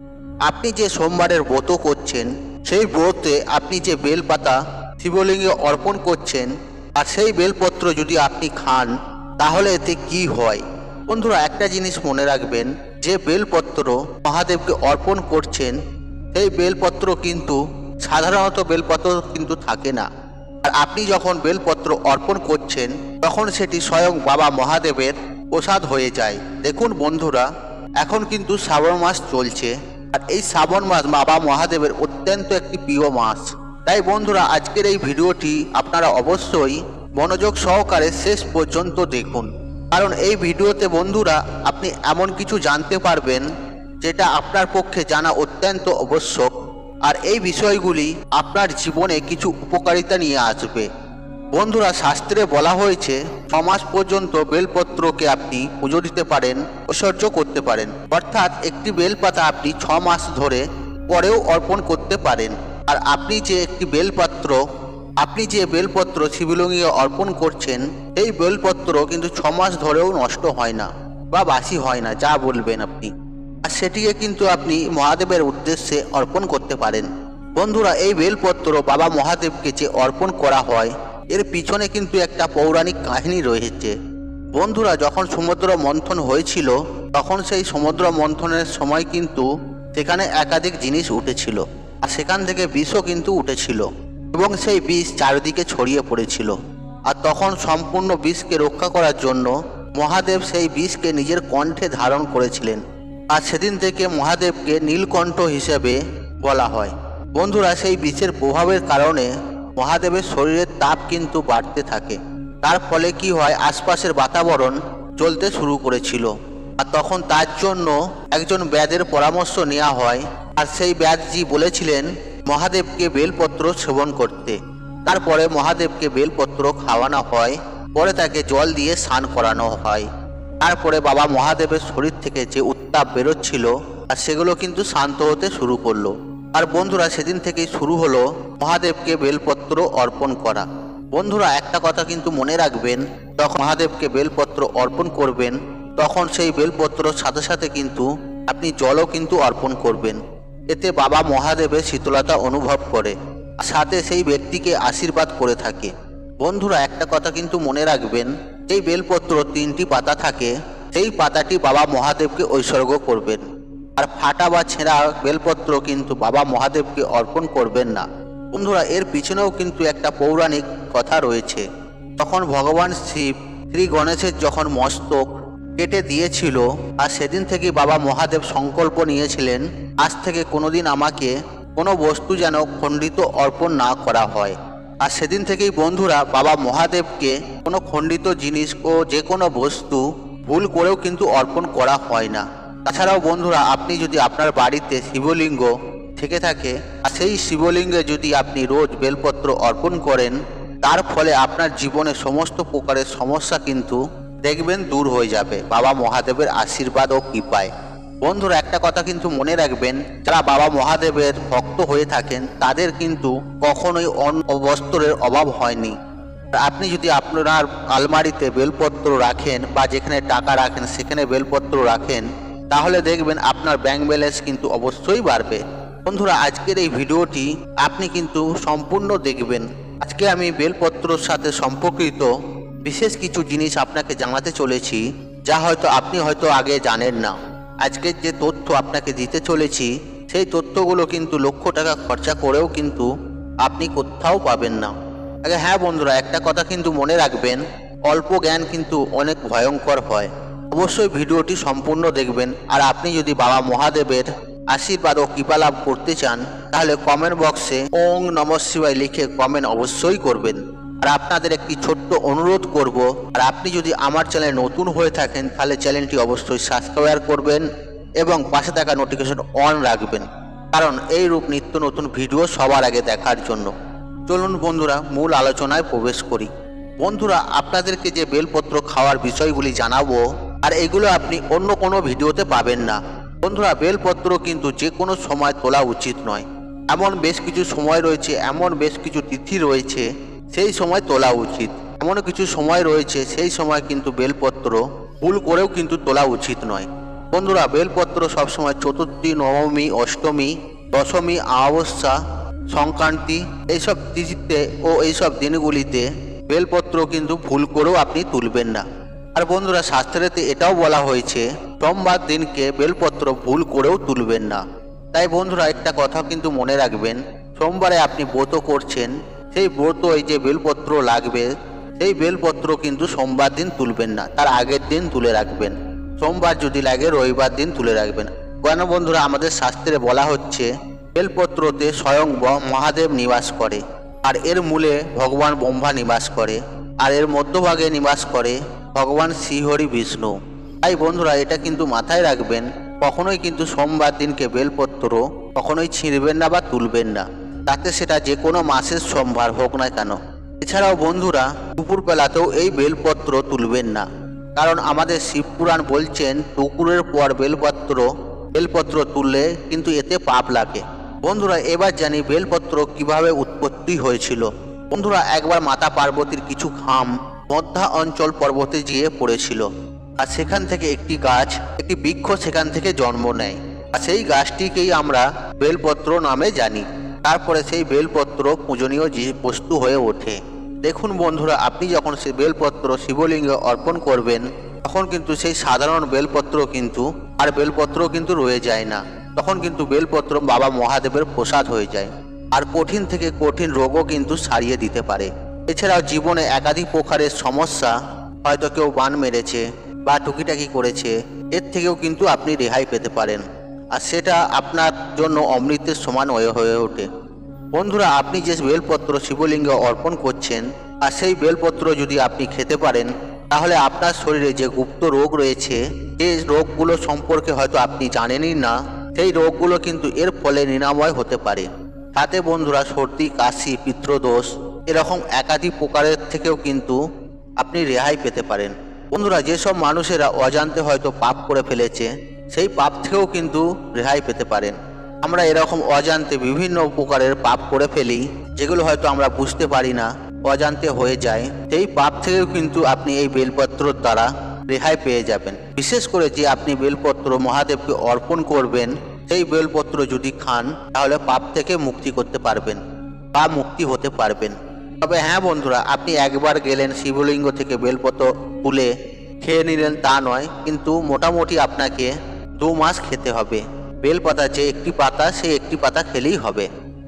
আপনি যে সোমবারের ব্রত করছেন সেই ব্রতে আপনি যে বেলপাতা শিবলিঙ্গে অর্পণ করছেন আর সেই বেলপত্র যদি আপনি খান তাহলে এতে কি হয়? বন্ধুরা, একটা জিনিস মনে রাখবেন, যে বেলপত্র মহাদেবকে অর্পণ করছেন সেই বেলপত্র কিন্তু সাধারণত বেলপত্র কিন্তু থাকে না। আর আপনি যখন বেলপত্র অর্পণ করছেন তখন সেটি স্বয়ং বাবা মহাদেবের প্রসাদ হয়ে যায়। দেখুন বন্ধুরা, এখন কিন্তু শ্রাবণ মাস চলছে আর এই শ্রাবণ মাস বাবা মহাদেবের অত্যন্ত একটি প্রিয় মাস। তাই বন্ধুরা, আজকের এই ভিডিওটি আপনারা অবশ্যই মনোযোগ সহকারে শেষ পর্যন্ত দেখুন, কারণ এই ভিডিওতে বন্ধুরা আপনি এমন কিছু জানতে পারবেন যেটা আপনার পক্ষে জানা অত্যন্ত আবশ্যক। আর এই বিষয়গুলি আপনার জীবনে কিছু উপকারিতা নিয়ে আসবে। বন্ধুরা, শাস্ত্রে বলা হয়েছে 6 মাস পর্যন্ত বেলপত্রকে আপনি পুজো দিতে পারেন, ঐশ্বর্য করতে পারেন, অর্থাৎ একটি বেলপাতা আপনি 6 মাস ধরে পরেও অর্পণ করতে পারেন। আর আপনি যে বেলপত্র শিবলিঙ্গে অর্পণ করছেন এই বেলপত্র কিন্তু 6 মাস ধরেও নষ্ট হয় না বা বাসি হয় না, যা বলবেন আপনি। আর সেটিকে কিন্তু আপনি মহাদেবের উদ্দেশ্যে অর্পণ করতে পারেন। বন্ধুরা, এই বেলপত্র বাবা মহাদেবকে যে অর্পণ করা হয় এর পিছনে কিন্তু একটা পৌরাণিক কাহিনী রয়েছে। বন্ধুরা, যখন সমুদ্র মন্থন হয়েছিল তখন সেই সমুদ্র মন্থনের সময় কিন্তু সেখানে একাধিক জিনিস উঠেছিল আর সেখান থেকে বিষও কিন্তু উঠেছিল এবং সেই বিষ চারিদিকে ছড়িয়ে পড়েছিল। আর তখন সম্পূর্ণ বিষকে রক্ষা করার জন্য মহাদেব সেই বিষকে নিজের কণ্ঠে ধারণ করেছিলেন। আর সেদিন থেকে মহাদেবকে নীলকণ্ঠ হিসেবে বলা হয়। বন্ধুরা, সেই বিষের প্রভাবের কারণে মহাদেবের শরীরের তাপ কিন্তু বাড়তে থাকে। তার ফলে কি হয়, আশপাশের বাতাবরণ জ্বলতে শুরু করেছিল। আর তখন তার জন্য একজন ব্যাদের পরামর্শ নেওয়া হয়। আর সেই ব্যাদজি বলেছিলেন মহাদেবকে বেলপত্র সেবন করতে। তারপরে মহাদেবকে বেলপত্র খাওয়ানো হয়, পরে তাকে জল দিয়ে স্নান করানো হয়। তারপরে বাবা মহাদেবের শরীর থেকে যে উত্তাপ বেরোচ্ছিল আর সেগুলো কিন্তু শান্ত হতে শুরু করলো। আর বন্ধুরা, সেদিন থেকেই শুরু হলো মহাদেবকে বেলপত্র অর্পণ করা। বন্ধুরা, একটা কথা কিন্তু মনে রাখবেন, যখন মহাদেবকে বেলপত্র অর্পণ করবেন তখন সেই বেলপত্রর সাথে সাথে কিন্তু আপনি জলও কিন্তু অর্পণ করবেন। এতে বাবা মহাদেবের শীতলতা অনুভব করে, সাথে সেই ব্যক্তিকে আশীর্বাদ করে থাকে। বন্ধুরা, একটা কথা কিন্তু মনে রাখবেন, এই বেলপত্র 3টি পাতা থাকে, সেই পাতাটি বাবা মহাদেবকে উৎসর্গ করবেন। আর ফাটা বা ছেঁড়া বেলপত্র কিন্তু বাবা মহাদেবকে অর্পণ করবেন না। বন্ধুরা, এর পিছনেও কিন্তু একটা পৌরাণিক কথা রয়েছে। তখন ভগবান শিব শ্রী গণেশের যখন মস্তক কেটে দিয়েছিল আর সেদিন থেকে বাবা মহাদেব সংকল্প নিয়েছিলেন, আজ থেকে কোনোদিন আমাকে কোনো বস্তু যেন খণ্ডিত অর্পণ না করা হয়। আর সেদিন থেকেই বন্ধুরা বাবা মহাদেবকে কোনো খণ্ডিত জিনিস ও যে কোনো বস্তু ভুল করেও কিন্তু অর্পণ করা হয় না। তাছাড়াও বন্ধুরা, আপনি যদি আপনার বাড়িতে শিবলিঙ্গ থেকে থাকে আর সেই শিবলিঙ্গে যদি আপনি রোজ বেলপত্র অর্পণ করেন, তার ফলে আপনার জীবনে সমস্ত প্রকারের সমস্যা কিন্তু দেখবেন দূর হয়ে যাবে বাবা মহাদেবের আশীর্বাদ ও কৃপায়। বন্ধুরা, একটা কথা কিন্তু মনে রাখবেন, যারা বাবা মহাদেবের ভক্ত হয়ে থাকেন তাদের কিন্তু কখনোই বস্ত্রের অভাব হয়নি। আপনি যদি আপনার আলমারিতে বেলপত্র রাখেন বা যেখানে টাকা রাখেন সেখানে বেলপত্র রাখেন, তাহলে দেখবেন আপনার ব্যাংক ব্যালেন্স কিন্তু অবশ্যই বাড়বে। বন্ধুরা, আজকের এই ভিডিওটি আপনি কিন্তু সম্পূর্ণ দেখবেন। আজকে আমি বেলপত্রর সাথে সম্পর্কিত বিশেষ কিছু জিনিস আপনাকে জানাতে চলেছি, যা আপনি হয়তো আগে জানেন না। আজকের যে তথ্য আপনাকে দিতে চলেছি সেই তথ্যগুলো কিন্তু লক্ষ টাকা খরচা করেও কিন্তু আপনি কোথাও পাবেন না। আগে হ্যাঁ বন্ধুরা, একটা কথা কিন্তু মনে রাখবেন, অল্প জ্ঞান কিন্তু অনেক ভয়ঙ্কর হয়। অবশ্যই ভিডিওটি সম্পূর্ণ দেখবেন। আর আপনি যদি বাবা মহাদেবের আশীর্বাদ ও কৃপা লাভ করতে চান তাহলে কমেন্ট বক্সে ওং নমঃ শিবায় লিখে কমেন্ট অবশ্যই করবেন। আর আপনাদের একটি ছোট্ট অনুরোধ করব, আর আপনি যদি আমার চ্যানেলে নতুন হয়ে থাকেন তাহলে চ্যানেলটি অবশ্যই সাবস্ক্রাইব করবেন এবং পাশে থাকা নোটিফিকেশন অন রাখবেন, কারণ এই রূপ নিত্য নতুন ভিডিও সবার আগে দেখার জন্য। চলুন বন্ধুরা, মূল আলোচনায় প্রবেশ করি। বন্ধুরা, আপনাদেরকে যে বেলপত্র খাওয়ার বিষয়গুলি জানাবো আর এগুলো আপনি অন্য কোনো ভিডিওতে পাবেন না। বন্ধুরা, বেলপত্র কিন্তু যে কোনো সময় তোলা উচিত নয়। এমন বেশ কিছু সময় রয়েছে, এমন বেশ কিছু তিথি রয়েছে সেই সময় তোলা উচিত। এমন কিছু সময় রয়েছে সেই সময় কিন্তু বেলপত্র ভুল করেও কিন্তু তোলা উচিত নয়। বন্ধুরা, বেলপত্র সবসময় চতুর্থী, নবমী, অষ্টমী, দশমী, অমাবস্যা, সংক্রান্তি এইসব তিথিতে ও এইসব দিনগুলিতে বেলপত্র কিন্তু ভুল করেও আপনি তুলবেন না। আর বন্ধুরা, শাস্ত্রেতে এটাও বলা হয়েছে সোমবার দিনকে বেলপত্র ভুল করেও তুলবেন না। তাই বন্ধুরা, একটা কথা কিন্তু মনে রাখবেন, সোমবারে আপনি ব্রত করছেন, সেই ব্রত এই যে বেলপত্র লাগবে সেই বেলপত্র কিন্তু সোমবার দিন তুলবেন না, তার আগের দিন তুলে রাখবেন। সোমবার যদি লাগে রবিবার দিন তুলে রাখবেন। কেন বন্ধুরা, আমাদের শাস্ত্রে বলা হচ্ছে বেলপত্রতে স্বয়ং মহাদেব নিবাস করে, আর এর মূলে ভগবান ব্রহ্মা নিবাস করে, আর এর মধ্যভাগে নিবাস করে ভগবান শ্রীহরি বিষ্ণু। তাই বন্ধুরা, এটা কিন্তু মাথায় রাখবেন, কখনোই কিন্তু সোমবার দিনকে বেলপত্র কখনোই ছিঁড়বেন না বা তুলবেন না, তাতে সেটা যে কোনো মাসের সোমবার হোক না কেন। এছাড়াও বন্ধুরা, দুপুরবেলাতেও এই বেলপত্র তুলবেন না, কারণ আমাদের শিবপুরাণ বলছেন দুপুরের পর বেলপত্র তুললে কিন্তু এতে পাপ লাগে। বন্ধুরা, এবার জানি বেলপত্র কিভাবে উৎপত্তি হয়েছিল। বন্ধুরা, একবার মাতা পার্বতীর কিছু খাম মধ্যা অঞ্চল পর্বতে গিয়ে পড়েছিল, আর সেখান থেকে একটি গাছ, একটি বৃক্ষ সেখান থেকে জন্ম নেয়, আর সেই গাছটিকেই আমরা বেলপত্র নামে জানি। তারপরে সেই বেলপত্র পূজনীয় বস্তু হয়ে ওঠে। দেখুন বন্ধুরা, আপনি যখন সেই বেলপত্র শিবলিঙ্গে অর্পণ করবেন, তখন কিন্তু সেই সাধারণ বেলপত্র কিন্তু রয়ে যায় না, তখন কিন্তু বেলপত্র বাবা মহাদেবের প্রসাদ হয়ে যায়, আর কঠিন থেকে কঠিন রোগও কিন্তু সারিয়ে দিতে পারে। এছাড়াও জীবনে একাধিক প্রকারের সমস্যা, হয়তো কেউ বান মেরেছে বা টুকিটাকি করেছে, এর থেকেও কিন্তু আপনি রেহাই পেতে পারেন, আর সেটা আপনার জন্য অমৃতের সমান হয়ে ওঠে। বন্ধুরা, আপনি যে বেলপত্র শিবলিঙ্গে অর্পণ করছেন, আর সেই বেলপত্র যদি আপনি খেতে পারেন, তাহলে আপনার শরীরে যে গুপ্ত রোগ রয়েছে, যে রোগগুলো সম্পর্কে হয়তো আপনি জানেনই না, সেই রোগগুলো কিন্তু এর ফলে নিরাময় হতে পারে। সাথে বন্ধুরা, সর্দি, কাশি, পিত্রদোষ এরকম একাধিক প্রকারের থেকেও কিন্তু আপনি রেহাই পেতে পারেন। বন্ধুরা, যেসব মানুষেরা অজান্তে হয়তো পাপ করে ফেলেছে, সেই পাপ থেকেও কিন্তু রেহাই পেতে পারেন। আমরা এরকম অজান্তে বিভিন্ন প্রকারের পাপ করে ফেলি, যেগুলো হয়তো আমরা বুঝতে পারি না, অজান্তে হয়ে যায়। সেই পাপ থেকেও কিন্তু আপনি এই বেলপত্রর দ্বারা রেহাই পেয়ে যাবেন। বিশেষ করে যে আপনি বেলপত্র মহাদেবকে অর্পণ করবেন, সেই বেলপত্র যদি খান, তাহলে পাপ থেকে মুক্তি করতে পারবেন বা মুক্তি হতে পারবেন। তবে হ্যাঁ বন্ধুরা, আপনি একবার গেলেন শিবলিঙ্গ থেকে বেলপত্র তুলে খেয়ে নিলেন তা নয়, কিন্তু মোটামুটি আপনাকে 2 মাস খেতে হবে। বেলপাতা যে একটি পাতা, সেই একটি পাতা খেলেই হবে।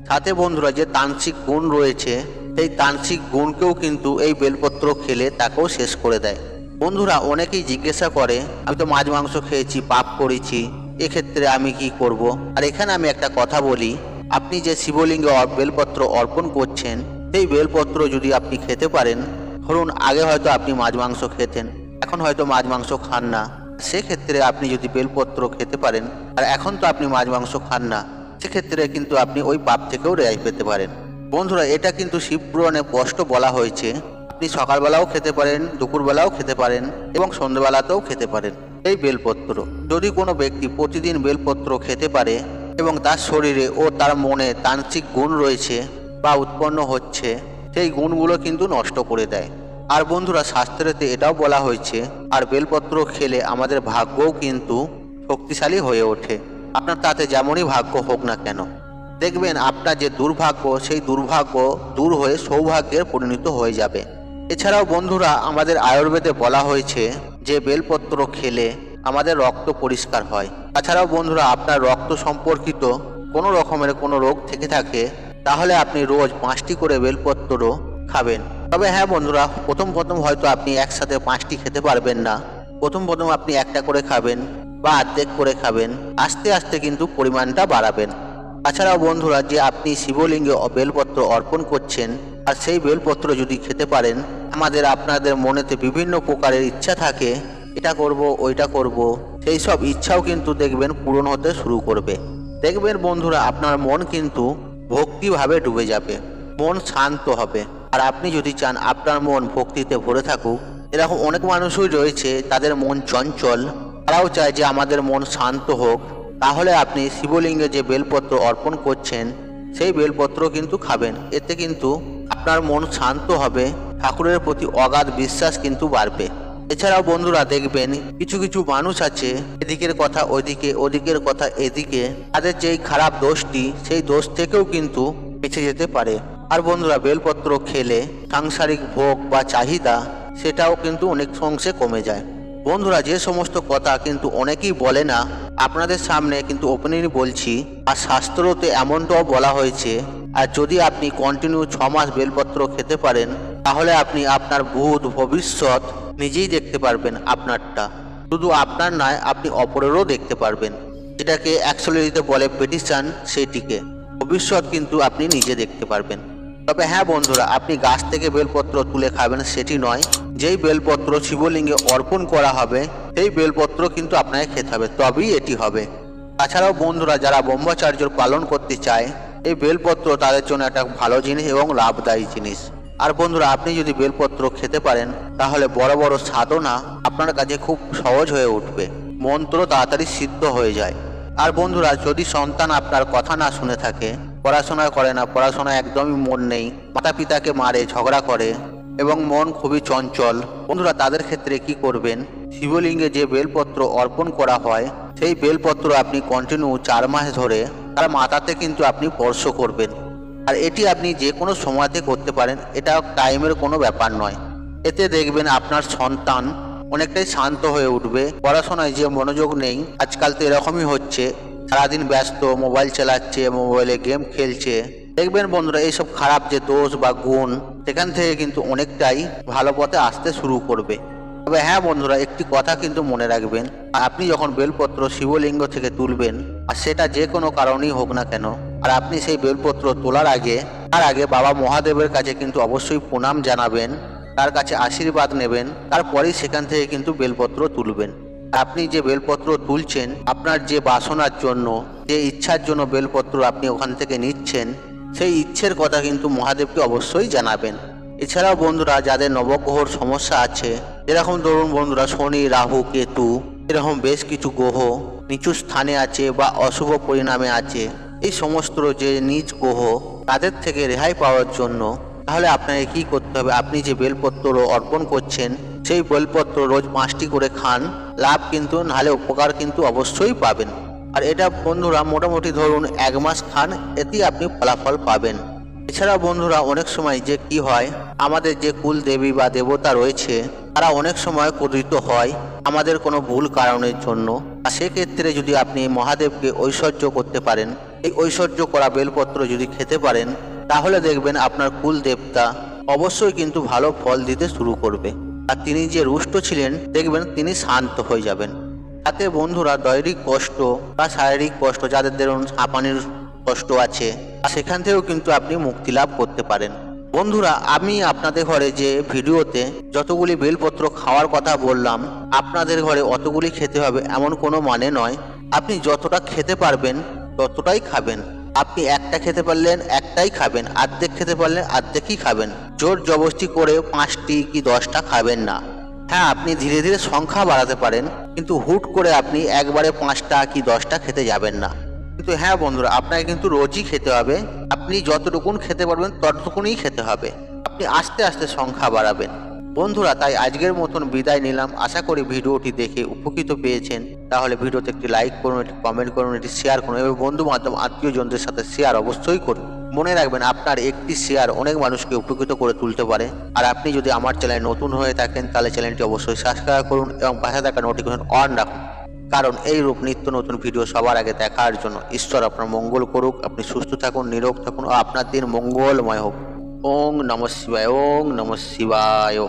সাথে বন্ধুরা, যে তান্ত্রিক গুণ রয়েছে, সেই তান্ত্রিক গুণকেও কিন্তু এই বেলপত্র খেলে তাকেও শেষ করে দেয়। বন্ধুরা, অনেকেই জিজ্ঞাসা করে, আমি তো মাছ মাংস খেয়েছি, পাপ করেছি, এক্ষেত্রে আমি কি করব? আর এখানে আমি একটা কথা বলি, আপনি যে শিবলিঙ্গে বেলপত্র অর্পণ করছেন, সেই বেলপত্র যদি আপনি খেতে পারেন, ধরুন আগে হয়তো আপনি মাছ মাংস খেতেন, এখন হয়তো মাছ মাংস খান না, সেক্ষেত্রে আপনি যদি বেলপত্র খেতে পারেন, আর এখন তো আপনি মাছ মাংস খান না, সেক্ষেত্রে কিন্তু আপনি ওই পাপ থেকেও রেহাই পেতে পারেন। বন্ধুরা, এটা কিন্তু শিবপুরাণে স্পষ্ট বলা হয়েছে, আপনি সকালবেলাও খেতে পারেন, দুপুরবেলাও খেতে পারেন এবং সন্ধ্যেবেলাতেও খেতে পারেন এই বেলপত্র। যদি কোনো ব্যক্তি প্রতিদিন বেলপত্র খেতে পারে এবং তার শরীরে ও তার মনে তান্ত্রিক গুণ রয়েছে বা উৎপন্ন হচ্ছে, সেই গুণগুলো কিন্তু নষ্ট করে দেয়। আর বন্ধুরা, শাস্ত্রেতে এটাও বলা হয়েছে, আর বেলপত্র খেলে আমাদের ভাগ্যও কিন্তু শক্তিশালী হয়ে ওঠে। আপনার তাতে যেমনই ভাগ্য হোক না কেন, দেখবেন আপনার যে দুর্ভাগ্য, সেই দুর্ভাগ্য দূর হয়ে সৌভাগ্যের পরিণত হয়ে যাবে। এছাড়াও বন্ধুরা, আমাদের আয়ুর্বেদে বলা হয়েছে যে বেলপত্র খেলে আমাদের রক্ত পরিষ্কার হয়। তাছাড়াও বন্ধুরা, আপনার রক্ত সম্পর্কিত কোনো রকমের কোনো রোগ থেকে থাকে, তাহলে আপনি রোজ 5টি করে বেলপত্র খাবেন। তবে হ্যাঁ বন্ধুরা, প্রথম হয়তো আপনি একসাথে 5টি খেতে পারবেন না, প্রথম আপনি একটা করে খাবেন বা অর্ধেক করে খাবেন, আস্তে আস্তে কিন্তু পরিমাণটা বাড়াবেন। তাছাড়াও বন্ধুরা, যে আপনি শিবলিঙ্গে বেলপত্র অর্পণ করছেন, আর সেই বেলপত্র যদি খেতে পারেন, আপনাদের মনেতে বিভিন্ন প্রকারের ইচ্ছা থাকে, এটা করব ওইটা করব, সেই সব ইচ্ছাও কিন্তু দেখবেন পূরণ হতে শুরু করবে। দেখবেন বন্ধুরা, আপনার মন কিন্তু ভক্তিভাবে ডুবে যাবে, মন শান্ত হবে। আর আপনি যদি চান আপনার মন ভক্তিতে ভরে থাকুক, এরকম অনেক মানুষই রয়েছে তাদের মন চঞ্চল, তারাও চায় যে আমাদের মন শান্ত হোক, তাহলে আপনি শিবলিঙ্গে যে বেলপত্র অর্পণ করছেন, সেই বেলপত্র কিন্তু খাবেন। এতে কিন্তু আপনার মন শান্ত হবে, ঠাকুরের প্রতি অগাধ বিশ্বাস কিন্তু বাড়বে। এছাড়াও বন্ধুরা দেখবেন কিছু কিছু মানুষ আছে এদিকের কথা ওইদিকে, ওদিকের কথা এদিকে, তাদের যেই খারাপ দোষটি সেই দোষ থেকেও কিন্তু বেঁচে যেতে পারে। আর বন্ধুরা বেলপত্র খেলে সাংসারিক ভোগ বা চাহিদা সেটাও কিন্তু অনেক অংশে কমে যায়। বন্ধুরা যে সমস্ত কথা কিন্তু অনেকেই বলে না, আপনাদের সামনে কিন্তু ওপেনলি বলছি। আর শাস্ত্রতে এমনটাও বলা হয়েছে, আর যদি আপনি কন্টিনিউ 6 মাস বেলপত্র খেতে পারেন তাহলে আপনি আপনার ভূত ভবিষ্যৎ নিজেই দেখতে পারবেন। আপনারটা শুধু আপনার নয়, আপনি অপরেরও দেখতে পারবেন। যেটাকে অ্যাকচুয়ালিতে বলে পেটিশন, সেটিকে ভবিষ্যৎ কিন্তু আপনি নিজে দেখতে পারবেন। তবে হ্যাঁ বন্ধুরা, আপনি গাছ থেকে বেলপত্র তুলে খাবেন সেটি নয়। যেই বেলপত্র শিবলিঙ্গে অর্পণ করা হবে সেই বেলপত্র কিন্তু আপনাকে খেতে হবে, তবেই এটি হবে। তাছাড়াও বন্ধুরা যারা ব্রহ্মচর্য পালন করতে চায়, এই বেলপত্র তাদের জন্য একটা ভালো জিনিস এবং লাভদায়ী জিনিস। আর বন্ধুরা আপনি যদি বেলপত্র খেতে পারেন তাহলে বড় বড় সাধনা আপনার কাছে খুব সহজ হয়ে উঠবে, মন্ত্র তাড়াতাড়ি সিদ্ধ হয়ে যায়। আর বন্ধুরা যদি সন্তান আপনার কথা না শুনে থাকে, পড়াশোনা করে না, পড়াশোনা একদমই মন নেই, মাতা পিতাকে মারে, ঝগড়া করে এবং মন খুবই চঞ্চল, বন্ধুরা তাদের ক্ষেত্রে কি করবেন, শিবলিঙ্গে যে বেলপত্র অর্পণ করা হয় সেই বেলপত্র আপনি কন্টিনিউ 4 মাস ধরে তার মাথাতে কিন্তু আপনি স্পর্শ করবেন। আর এটি আপনি যে কোনো সময়তে করতে পারেন, এটা টাইমের কোনো ব্যাপার নয়। এতে দেখবেন আপনার সন্তান অনেকটাই শান্ত হয়ে উঠবে। পড়াশোনায় যে মনোযোগ নেই, আজকাল তো এরকমই হচ্ছে, সারাদিন ব্যস্ত, মোবাইল চালাচ্ছে, মোবাইলে গেম খেলছে, দেখবেন বন্ধুরা এইসব খারাপ যে দোষ বা গুণ সেখান থেকে কিন্তু অনেকটাই ভালো পথে আসতে শুরু করবে। তবে হ্যাঁ বন্ধুরা একটি কথা কিন্তু মনে রাখবেন, আপনি যখন বেলপত্র শিবলিঙ্গ থেকে তুলবেন, আর সেটা যে কোনো কারণেই হোক না কেন, আর আপনি সেই বেলপত্র তোলার আগে তার আগে বাবা মহাদেবের কাছে কিন্তু অবশ্যই প্রণাম জানাবেন, তার কাছে আশীর্বাদ নেবেন, তারপরেই সেখান থেকে কিন্তু বেলপত্র তুলবেন। আপনি যে বেলপত্র তুলছেন আপনার যে বাসনার জন্য, যে ইচ্ছার জন্য বেলপত্র আপনি ওখান থেকে নিচ্ছেন, সেই ইচ্ছের কথা কিন্তু মহাদেবকে অবশ্যই জানাবেন। এছাড়াও বন্ধুরা যাদের নবগ্রহর সমস্যা আছে, যেরকম ধরুন বন্ধুরা শনি, রাহু, কেতু, এরকম বেশ কিছু গ্রহ নিচু স্থানে আছে বা অশুভ পরিণামে আছে, এই সমস্ত যে নিজ গ্রহ তাদের থেকে রেহাই পাওয়ার জন্য তাহলে আপনাকে কি করতে হবে, আপনি যে বেলপত্র অর্পণ করছেন সেই বেলপত্র রোজ 5টি করে খান, লাভ কিন্তু নাহলে উপকার কিন্তু অবশ্যই পাবেন। আর এটা বন্ধুরা মোটামুটি ধরুন 1 মাস খান, এতেই আপনি ফলাফল পাবেন। এছাড়া বন্ধুরা অনেক সময় যে কি হয়, আমাদের যে কুল দেবী বা দেবতা রয়েছে তারা অনেক সময় ক্রোধিত হয় আমাদের কোনো ভুল কারণের জন্য। আর সেক্ষেত্রে যদি আপনি মহাদেবকে ঐশ্বর্য করতে পারেন, এই ঐশ্বর্য করা বেলপত্র যদি খেতে পারেন, তাহলে দেখবেন আপনার কুল দেবতা অবশ্যই কিন্তু ভালো ফল দিতে শুরু করবে। আর তিনি যে রুষ্ট ছিলেন দেখবেন তিনি শান্ত হয়ে যাবেন। তাতে বন্ধুরা দৈহিক কষ্ট বা শারীরিক কষ্ট, যাদের ধরুন হাঁপানির কষ্ট আছে, সেখান থেকেও কিন্তু আপনি মুক্তি লাভ করতে পারেন। বন্ধুরা আমি আপনাদের ঘরে যে ভিডিওতে যতগুলি বেলপত্র খাওয়ার কথা বললাম, আপনাদের ঘরে অতগুলি খেতে হবে এমন কোনো মানে নয়। আপনি যতটা খেতে পারবেন ততটাই খাবেন। আপনি একটা খেতে পারলেন একটাই খাবেন, অর্ধেক খেতে পারলেন অর্ধেকই খাবেন। জোর জবরদস্তি করে 5টি কি 10টা খাবেন না। হ্যাঁ আপনি ধীরে ধীরে সংখ্যা বাড়াতে পারেন, কিন্তু হুট করে আপনি একবারে 5টা কি 10টা খেতে যাবেন না। কিন্তু হ্যাঁ বন্ধুরা আপনাকে কিন্তু রোজই খেতে হবে, আপনি যতটুকুন খেতে পারবেন ততটুকুনই খেতে হবে, আপনি আস্তে আস্তে সংখ্যা বাড়াবেন। বন্ধুরা তাই আজকের মতন বিদায় নিলাম। আশা করি ভিডিওটি দেখে উপকৃত পেয়েছেন। তাহলে ভিডিওতে একটি লাইক করুন, একটি কমেন্ট করুন, একটি শেয়ার করুন এবং বন্ধু বান্ধব আত্মীয়জনদের সাথে শেয়ার অবশ্যই করুন। মনে রাখবেন আপনার একটি শেয়ার অনেক মানুষকে উপকৃত করে তুলতে পারে। আর আপনি যদি আমার চ্যানেলে নতুন হয়ে থাকেন তাহলে চ্যানেলটি অবশ্যই সাবস্ক্রাইব করুন এবং পাশে থাকা নোটিফিকেশন অন রাখুন, কারণ এই রূপ নিত্য নতুন ভিডিও সবার আগে দেখার জন্য। ঈশ্বর আপনার মঙ্গল করুক, আপনি সুস্থ থাকুন, নিরোগ থাকুন ও আপনার দিন মঙ্গলময় হোক। ওং নমঃ শিবায়, ওং নমঃ শিবায়।